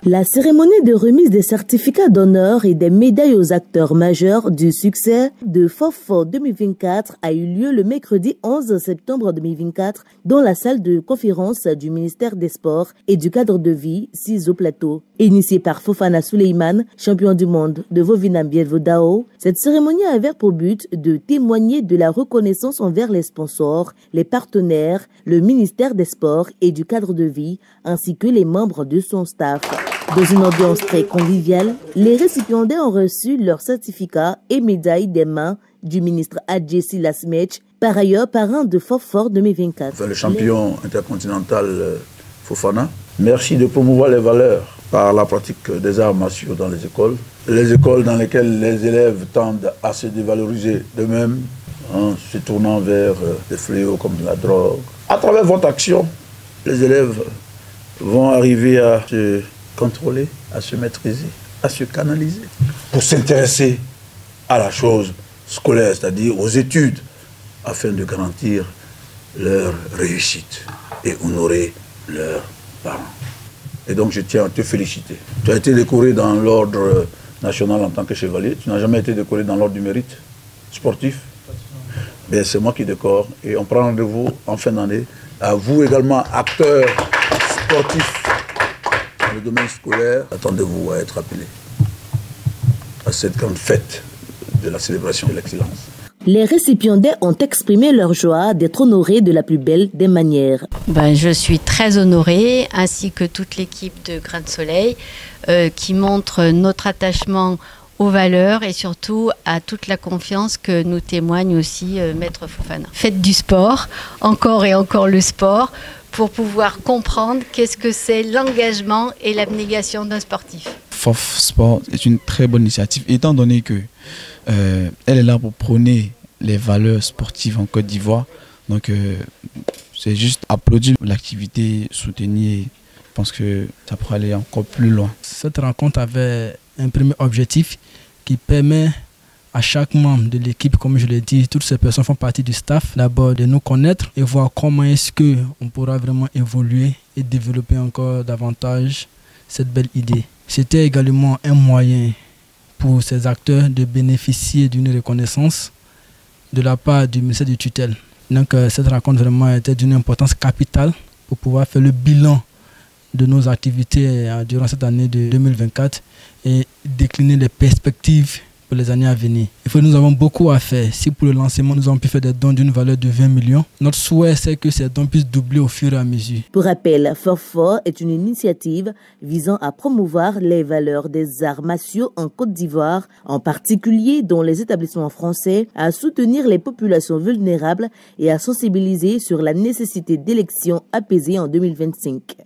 La cérémonie de remise des certificats d'honneur et des médailles aux acteurs majeurs du succès de FOFO 2024 a eu lieu le mercredi 11 septembre 2024 dans la salle de conférence du ministère des Sports et du cadre de vie 6 au plateau. Initiée par Fofana Suleiman, champion du monde de Vovinam Bielvodao, cette cérémonie avait pour but de témoigner de la reconnaissance envers les sponsors, les partenaires, le ministère des Sports et du cadre de vie, ainsi que les membres de son staff. Dans une ambiance très conviviale, les récipiendaires ont reçu leurs certificats et médailles des mains du ministre Adjessi Lasmech, par ailleurs parrain de FOFO 2024. Le champion intercontinental Fofana, merci de promouvoir les valeurs par la pratique des arts martiaux dans les écoles dans lesquelles les élèves tendent à se dévaloriser d'eux-mêmes en se tournant vers des fléaux comme la drogue. À travers votre action, les élèves vont arriver à se contrôler, à se maîtriser, à se canaliser pour s'intéresser à la chose scolaire, c'est-à-dire aux études, afin de garantir leur réussite et honorer leurs parents. Et donc je tiens à te féliciter. Tu as été décoré dans l'ordre national en tant que chevalier. Tu n'as jamais été décoré dans l'ordre du mérite sportif. Mais c'est moi qui décore et on prend rendez-vous en fin d'année. À vous également, acteurs sportifs dans le domaine scolaire, attendez-vous à être appelés à cette grande fête de la célébration de l'excellence. Les récipiendaires ont exprimé leur joie d'être honorés de la plus belle des manières. Je suis très honorée, ainsi que toute l'équipe de Grain de Soleil, qui montre notre attachement aux valeurs et surtout à toute la confiance que nous témoigne aussi Maître Fofana. Faites du sport, encore et encore le sport, pour pouvoir comprendre qu'est-ce que c'est l'engagement et l'abnégation d'un sportif. FOF Sport est une très bonne initiative, étant donné que elle est là pour prôner les valeurs sportives en Côte d'Ivoire. Donc c'est juste applaudir l'activité, soutenir. Je pense que ça pourrait aller encore plus loin. Cette rencontre avait un premier objectif qui permet à chaque membre de l'équipe, comme je l'ai dit, toutes ces personnes font partie du staff, d'abord de nous connaître et voir comment est-ce qu'on pourra vraiment évoluer et développer encore davantage cette belle idée. C'était également un moyen pour ces acteurs de bénéficier d'une reconnaissance de la part du ministère de tutelle. Donc cette rencontre vraiment était d'une importance capitale pour pouvoir faire le bilan de nos activités durant cette année de 2024 et décliner les perspectives pour les années à venir. Nous avons beaucoup à faire. Si pour le lancement, nous avons pu faire des dons d'une valeur de 20 millions, notre souhait, c'est que ces dons puissent doubler au fur et à mesure. Pour rappel, FOFO est une initiative visant à promouvoir les valeurs des arts martiaux en Côte d'Ivoire, en particulier dans les établissements français, à soutenir les populations vulnérables et à sensibiliser sur la nécessité d'élections apaisées en 2025.